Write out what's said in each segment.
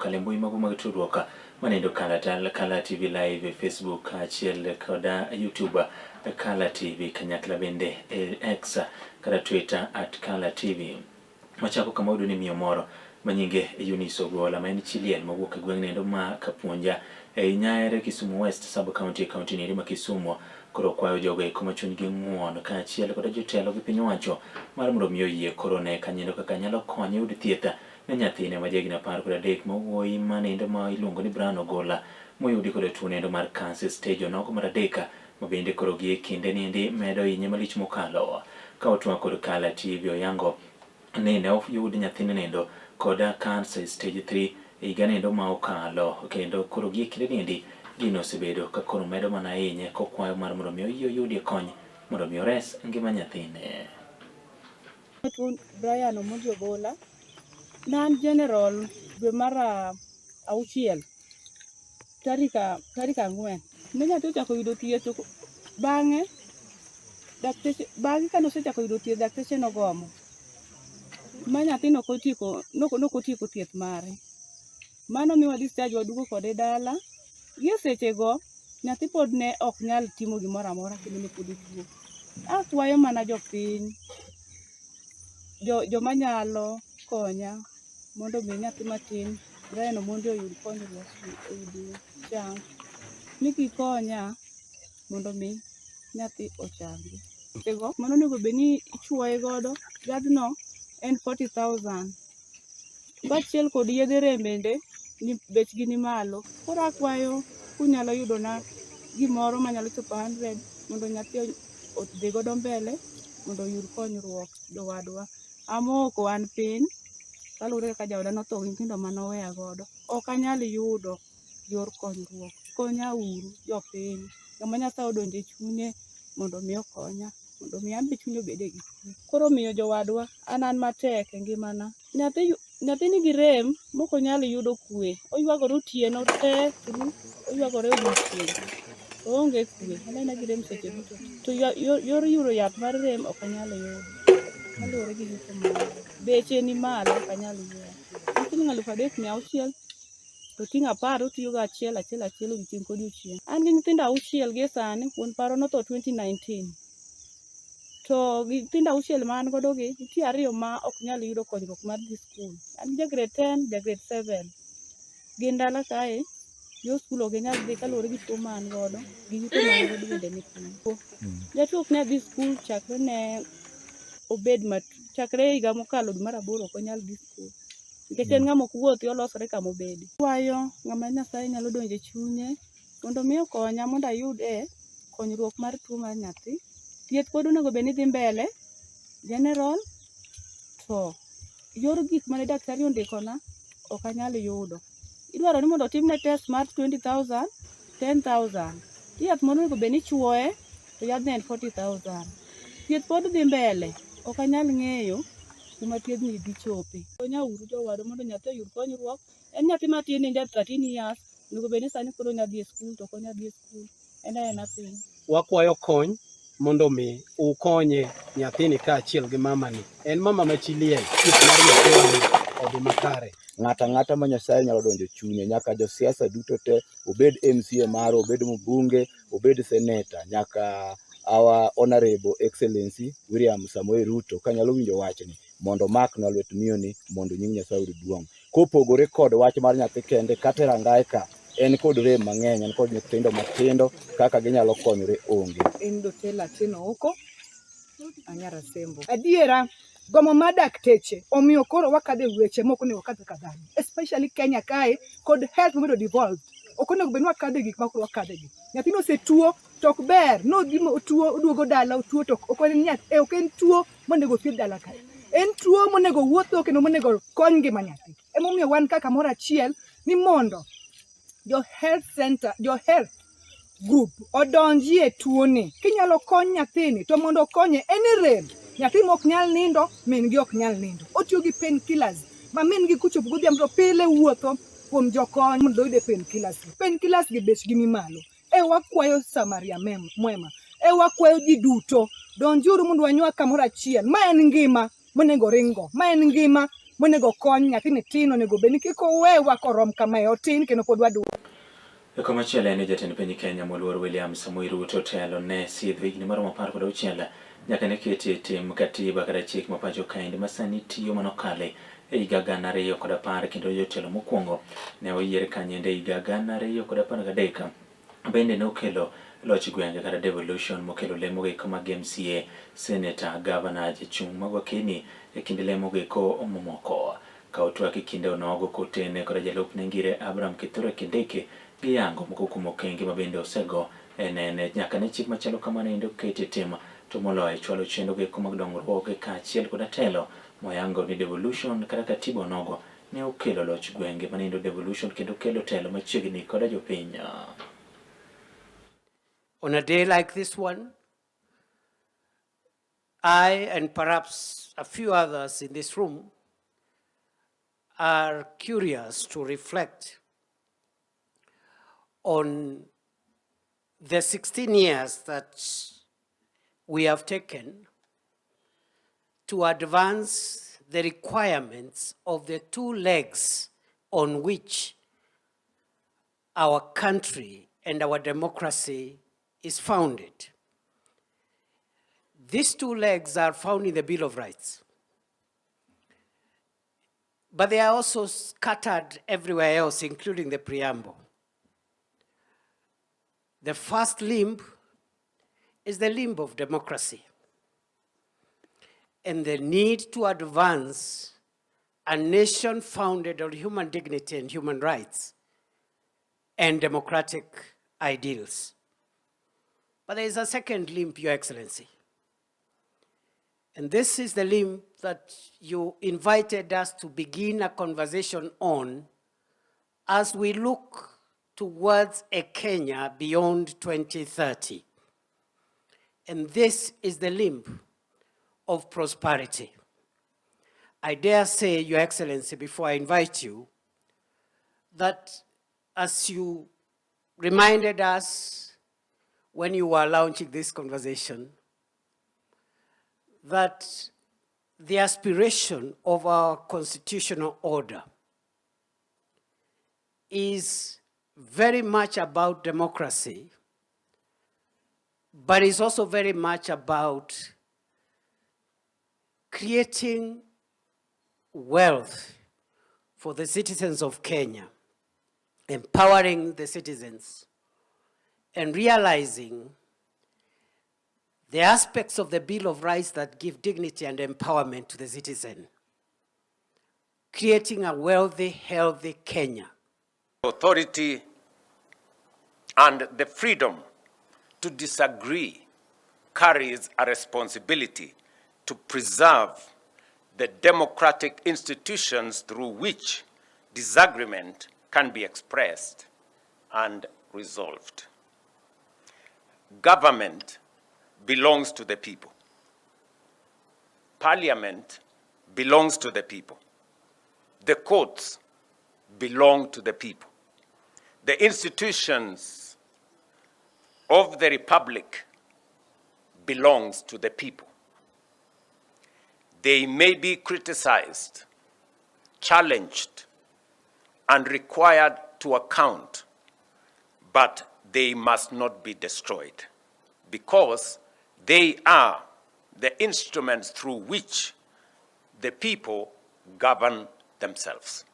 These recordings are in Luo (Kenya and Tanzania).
kale mbui mago mag tudruok manindo Kala TV Live Facebook achiel koda YouTube Kala TV kanyakla bende X kata Twitter @Kala TV. Machako kama udo ni miyo moro manyinge Eunice Ogola ma en Chiliel mawuok e gweng' nendo ma Kapuonja Nyayere Kisumu West Sub County ni ma Kisumu koro kwayo jogo eko machuny gi ng'uono ka achiel koda jotelo gi piny owacho mar mondo miyo yie koro ne kanyendo kaka nyalo konyo yud thieth ne nyathine ma jahigni 13 mawuoyi manindo ma iluongo ni Brian Ogola moyudi kod tuo nendo mar cancer stage onogo mar 3 ma bende koro gi e kinde nindi medo hinye malich mokalo ka otwa kod Kala TV oyango ni ne oyud nyathine nendo koda cancer stage 3 higa nendo ma okalo kendo koro gi e kinde nindi gino osebedo ka koro medo mana hinye kokwayo mar mondo miyo oyudie kony mondo miyo res ngima nyathine. Brian Ogola nan general dwe mar 6 tarika 4 ne nyathi ochako yudo thieth bang'e kane osechako yudo thieth dakteche nogomo ma nyathi nokotieko thieth mare. Mano miwa discharge waduogo kode dala. Gi sechego nyathi pod ne ok nyal timo gimoro amora kendo ne pod tuo. Akwayo mana jopiny joma nyalo konya mondo mi nyathi matin Brian mondo oyud konyruok oyud chang ni gikonya mondo mi nyathi ochangi. Mano onego bed ni ichuoye godo yadhno en 40,000 kaachiel kod yedhe rembende bechgi ni malo. Koro akwayo kunyalo yudona gimoro manyalo chopo 100 mondo nyathi odhi godo mbele mondo oyud konyruok jowadwa. Amoko an piny kaluwore kaka jaoda notho nyithindo manoweya godo. Ok anyal yudo yor konyruok. Konya uru jopiny. Ng'ama Nyasaye odonjo e chunye mondo mi okonya mondo mi an be chunya obede gi kwe. Koro miyo jowadwa an matek e ngimana. Nyathi nigi rem mok onyal yudo kwe. Oywagore otieno te, oywagore odiochieng'. Oonge kwe. Anena gi rem seche duto. To yor yudo yath mar rem ok anyal yudo. Kaluwore gi yuto mare. Beche ni malo ok anyal yudo. Siling 3,600 to ting' 10 otiyogo achiel odiochieng' kodiochieng'. An gi nyithindo 6 gie sani. Wuon paro notho 2019. To nyithindo 6 ma an godo gi nitie 2 ma ok nyal yudo konyruok mar dhi skul. An ja grade 10, ja grade 7. Gin dala kae, yo skul ok nyal dhi kaluwore gi tuo ma an godo, gi yuto ma an godo bende ni piny. Jatuo ok nyal dhi skul chakre higa mokalo dwe mar 8 ok onyal dhi skul. Nikech en ng'ama ok wuothi olosore kama obede. Kwayo ng'ama Nyasaye nyalo donjo e chunye mondo mi okonya mondo ayude konyruok mar tuo mar nyathi. Thieth pod onego bed ni dhi mbele general to yor gik mane daktari ondikona ok anyal yudo. Idwaro ni mondo otimne test mar 20,000, 10,000. Yath moro onego bed ni ichuoye to yadhno en 40,000. Thieth pod dhi mbele ok anyal ng'eyo kuma thiedhni dhi chope. Konya uru jowadwa mondo nyathi oyud konyruok. En nyathi matin en ja 13 years. Onego bed ni sani koro onya dhi e skul to ok onya dhi e skul. En piny. Wakwayo kony mondo mi ukonye nyathini kaachiel gi mamani. En mama ma Chiliel, mar nyathini odhi makare. Ng'ata ma Nyasaye nyalo donjo chunye, nyaka josiasa duto te, obed MCA maro, obed mbunge, obed senator, nyaka our honorable excellency William Samoei Ruto kanyalo winjo wachni mondo maknwa lwet miyoni mondo nying Nyasaye oyud duong'. Kopogore kod wach mar nyathi kende kata rangae ka en kod rem mang'eny, en kod nyithindo matindo kaka ginyalo konyore onge. En Dotela Tieno Oko, Anyara Sembo. Adiera gomo mar dakteche omiyo koro wakadhe weche moko onego kadhe kadhani, especially Kenya kae kod health momedo devolve. Ok onego bed ni wakadhe gik ma koro wakadhe gi. Nyathino osetuo to ok ber no gima otuo oduogo dala otuo to ok en tuo monego thiedh dala kae. En tuo monego wuotho kendo monego kony ngima nyathi. Emomiyo wan kaka moro achiel ni mondo jo health center, jo health group odonjie tuoni. Kinyalo kony nyathini to mondo konye en rem. Nyathi mok nyal nindo, min gi ok nyal nindo. Otiyo gi painkillers. Ma min gi kuchopo godhiambo pile wuotho kuom jokony mondo oyude painkillers. Painkillers gi bechgi ni malo. Wakwayo Samaria Mwema. Wakwayo ji duto donjuru mondo wanywa kamoro achiel. Ma en ngima monego ringo. Ma en ngima monego kony nyathini tin onego bed ni kik owewa korom kamae otin kendo pod wadwa. Komachielo en jatend piny Kenya moluor William Samoei Ruto telo ne sidh higni maromo 16 nyaka ne keti tim katiba kata chik ma pacho kaendi masani tiyo manokale e higa 2010 kendo jotelo mokwongo ne oyier kanyende e higa 2013 bende ne okelo loch gwenge kata devolution mokelo lemo giko mag MCA, senator, governor, jachung' mag wakeni e kind lemo giko momoko ka otwak e kinde onogo kotene kod jalupne ngire Abraham Kithure Kindiki giyango moko kuom okenge mabende osego enene nyaka ne chik machalo kamano endo kete tema to moloyo chwalo chendo giko mag dongruok kaachiel kod telo moyango ni devolution kata katiba onogo ne okelo loch gwenge manindo devolution kendo kelo telo machiegni kod jopiny. On a day like this one, I and perhaps a few others in this room are curious to reflect on the 16 years that we have taken to advance the requirements of the two legs on which our country and our democracy is founded. These two legs are found in the Bill of Rights, but they are also scattered everywhere else, including the preamble. The first limb is the limb of democracy and the need to advance a nation founded on human dignity and human rights and democratic ideals. But there is a second limb, Your Excellency. And this is the limb that you invited us to begin a conversation on as we look towards a Kenya beyond 2030. And this is the limb of prosperity. I dare say, Your Excellency, before I invite you, that as you reminded us when you were launching this conversation, that the aspiration of our constitutional order is very much about democracy, but it's also very much about creating wealth for the citizens of Kenya, empowering the citizens, and realizing the aspects of the Bill of Rights that give dignity and empowerment to the citizen, creating a wealthy, healthy Kenya. Authority and the freedom to disagree carries a responsibility to preserve the democratic institutions through which disagreement can be expressed and resolved. Government belongs to the people. Parliament belongs to the people. The courts belong to the people. The institutions of the republic belongs to the people. They may be criticized, challenged, and required to account, but they must not be destroyed, because they are the instruments through which the people govern themselves.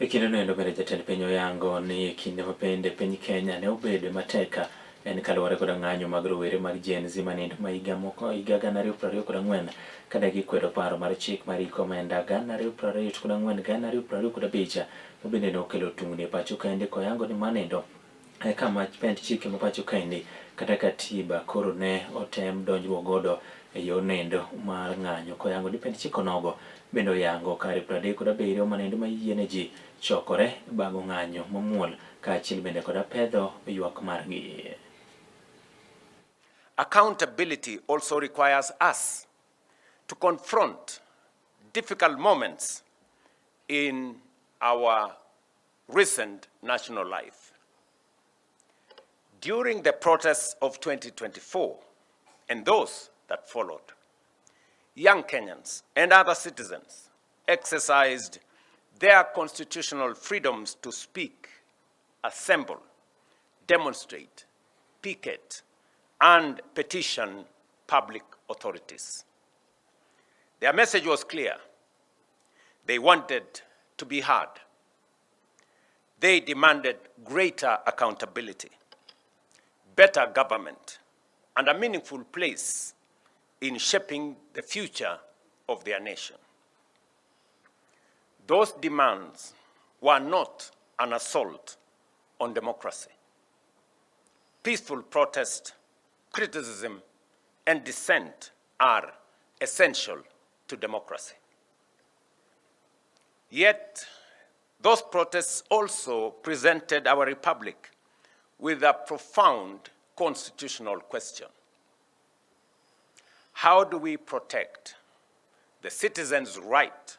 Kinde nendo bende jatend piny oyango ni kinde mapende piny Kenya ne obedo mateka en kaluwore kod ng'anyo mag rowere mag Gen Z manindo ma higa 2024 kada gikwedo paro mar chik mar iko omenda 2024-2025 to bende ne okelo tungni e pacho kaendi koyango ni manindo kama pend chike ma pacho kaendi kata katiba koro ne otem donjruok godo e yo nendo mar ng'anyo koyango ni pend chike onogo bende oyango kare 37 manindo ma yiene ji chokore bago ng'anyo mamuol kaachiel bende kod pedho ywak margi. Accountability also requires us to confront difficult moments in our recent national life. During the protests of 2024 and those that followed, young Kenyans and other citizens exercised their constitutional freedoms to speak, assemble, demonstrate, picket, and petition public authorities. Their message was clear. They wanted to be heard. They demanded greater accountability, better government, and a meaningful place in shaping the future of their nation. Those demands were not an assault on democracy. Peaceful protest, criticism, and dissent are essential to democracy. Yet, those protests also presented our republic with a profound constitutional question. How do we protect the citizens' right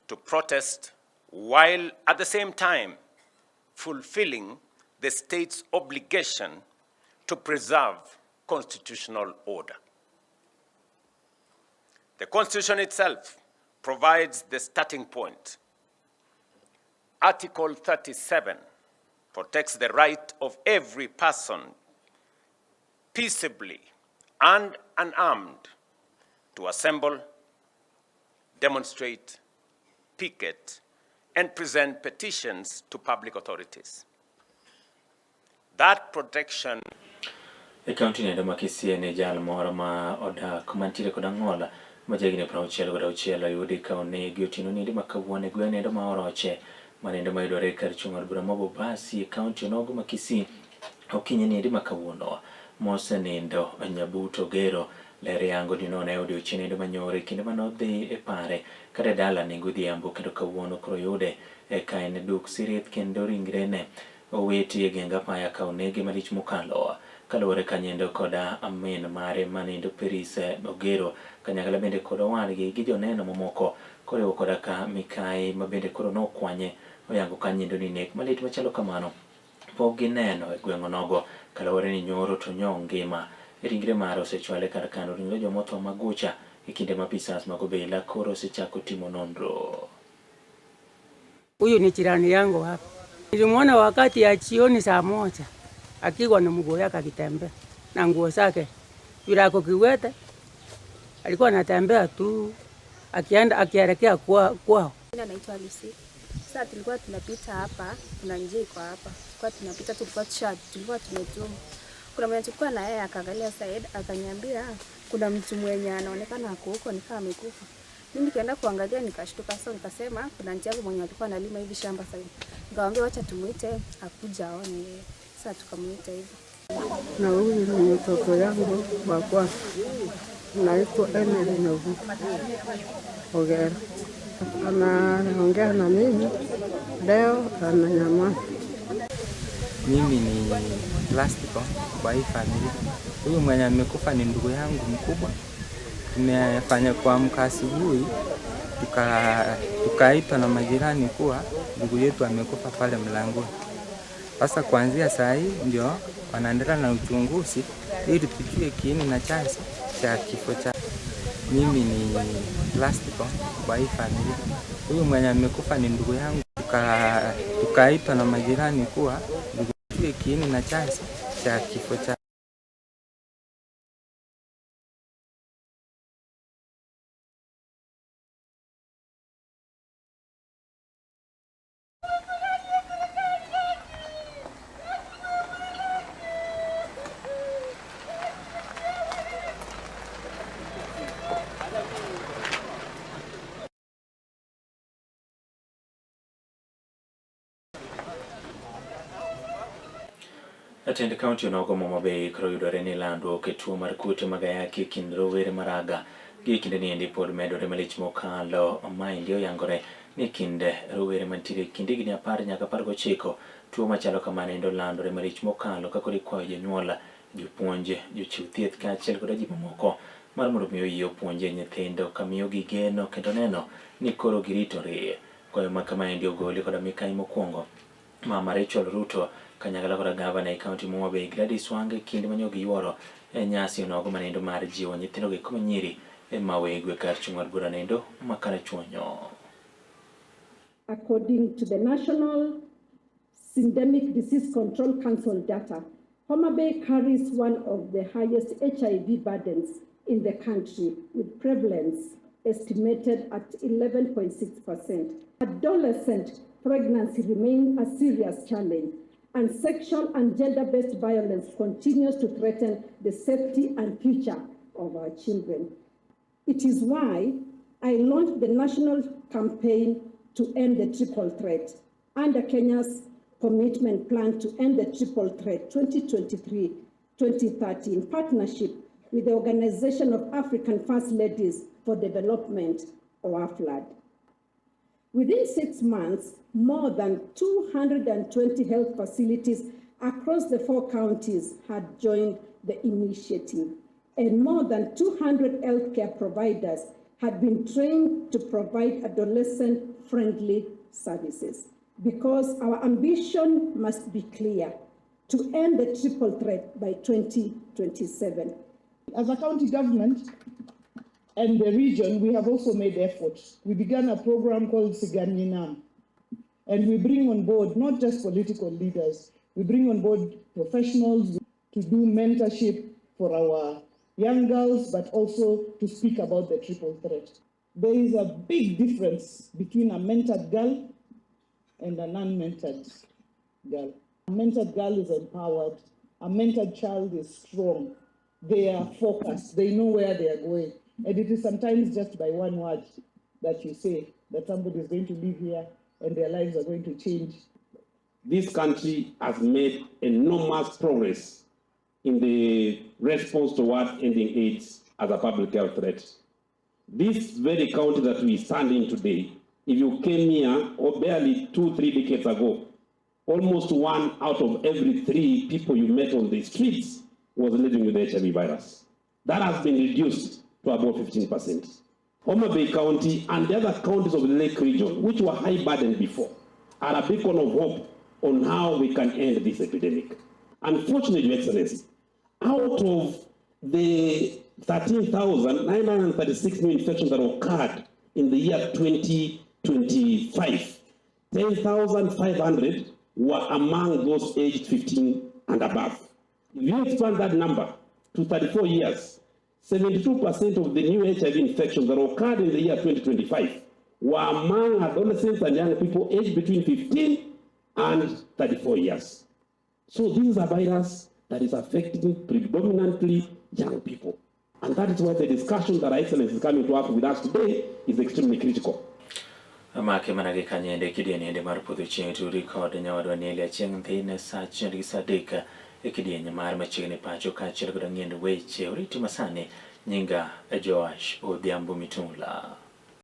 to protest while at the same time fulfilling the state's obligation to preserve constitutional order? The Constitution itself provides the starting point. Article 37 protects the right of every person peaceably and unarmed to assemble, demonstrate, picket, and present petitions to public authorities. That protection e kaunti ne ma Kisii ne jal moro ma odak mantiere kod ang'ola majagni 66 yudi ka onegi otieno ninde ma kawuono gwene ndo ma oroche manende ma yudore kar chung'ar bura ma Bobasi e kaunti nogo ma Kisii okinyi ninde ma kawuono mosenindo Nyabuto Gero lere yango dino ne odiochieng' ninde manyore kinde manodhi e pare kata dala ne godhiambo kendo kawuono koro yude e ka en duk Sirith kendo ringre ne oweti e genga paya ka onege malich mokalo kaluwore kanyendo koda amin mare manindo Perise Ogero kanyakla bende kod owadgi gi joneno mamoko koriwo koda ka Mikai ma bende koro nokwanye oyango kanyendo ni nek malit machalo kamano pok gineno e gweng'o nogo kaluwore ni nyoro to nyo ngima ringre mare osechwale kar kano ringre jomotho magucha e kinde ma pisas mag obila koro osechako timo nonro. Huyu ni jirani yangu hapa. Nilimwona wakati ya jioni saa 1 akiwa na mguu yake akitembea na nguo zake. Yule ako kiwete alikuwa anatembea tu akielekea kwao. Naitwa Lucy. Sasa tulikuwa tunapita hapa, kuna njia iko hapa. Tulikuwa tunapita tulikuwa tumetuma. Kuna mwenye tulikuwa na yeye akaangalia Said akaniambia kuna mtu mwenye anaonekana ako huko ni kama amekufa. Mimi nikaenda kuangalia nikashtuka, sasa nikasema kuna njia mwenye alikuwa analima hivi shamba sasa. Nikamwambia acha tumuite akuja aone. Sasa tukamuita hivi. Na huyu ni mtoto yangu wa kwanza. Naitwa Emily Novu Ogero. Anaongea na mimi leo ananyamaza. Mimi ni plastiko kwa hii familia. Huyu mwenye amekufa ni ndugu yangu mkubwa. Tumefanya kuamka asubuhi tukaitwa na majirani kuwa ndugu yetu amekufa pale mlangoni. Sasa kuanzia saa hii ndio wanaendelea na uchunguzi ili tujue kiini na chanzo cha kifo cha. Mimi ni plastiko kwa hii familia. Huyu mwenye amekufa ni ndugu yangu. Tukaitwa na majirani kuwa tujue kiini na chanzo cha kifo cha. Atende kaunti onogo Homa Bay koro yudore ni landruok e tuo mar kute mag ayaki e kind rowere maraga gi kinde ni endi pod medore malich mokalo maendi oyangore ni kinde rowere mantiere kinde higni 10 nyaka 19 tuo machalo kamano endo landore malich mokalo ka koro ikwayo jonyuol, jopuonje, jochiw thieth kaachiel kod ji mamoko mar mondo miyo yie opuonje nyithindo kamiyogi geno kendo neno ni koro giritore. Kwayo ma kamaendi ogoli koda Mikai mokwongo Mama Rachel Ruto kanyakla koda gavana e kaunti ma Homa Bay Gladys Wanga kinde manyo giyuoro e nyasi onogo manindo mar jiwo nyithindo gi koma nyiri mawegwe kar chung'ar bura nendo makara chuonyo. According to the National Syndemic Disease Control Council data, Homa Bay carries one of the highest HIV burdens in the country, with prevalence estimated at 11.6%. Adolescent pregnancy remains a serious challenge, and sexual and gender-based violence continues to threaten the safety and future of our children. It is why I launched the national campaign to end the triple threat under Kenya's commitment plan to end the triple threat 2023-2030 in partnership with the Organization of African First Ladies for Development, or AFLAD. Within 6 months, more than 220 health facilities across the 4 counties had joined the initiative, and more than 200 healthcare providers had been trained to provide adolescent-friendly services. Because our ambition must be clear, to end the triple threat by 2027. As a county government and the region, we have also made efforts. We began a program called Siganinam, and we bring on board not just political leaders, we bring on board professionals to do mentorship for our young girls, but also to speak about the triple threat. There is a big difference between a mentored girl and an unmentored girl. A mentored girl is empowered. A mentored child is strong. They are focused. They know where they are going. And it is sometimes just by one word that you say that somebody is going to live here and their lives are going to change. This country has made enormous progress in the response towards ending AIDS as a public health threat. This very county that we stand in today, if you came here or barely 2-3 decades ago, almost 1 out of every 3 people you met on the streets was living with the HIV virus. That has been reduced to about 15%. Homa Bay County and the other counties of the Lake region, which were high burden before, are a beacon of hope on how we can end this epidemic. Unfortunately, Your Excellency, out of the 13,936 new infections that occurred in the year 2025, 10,500 were among those aged 15 and above. If you expand that number to 34 years, 72% of the new HIV infections that occurred in the year 2025 were among adolescents and young people aged between 15 and 34 years. So this is a virus that is affecting predominantly young people. And that is why the discussion that Her Excellency is coming to have with us today is extremely critical. Make manage kanyende kidienende mar podho chieng' to record nyawadwa Nelia chieng' thine sa 1:30 kidienye mar machiegni pacho kaachiel kod ng'end weche oriti masani nyinga Joash Odhiambo Mitula.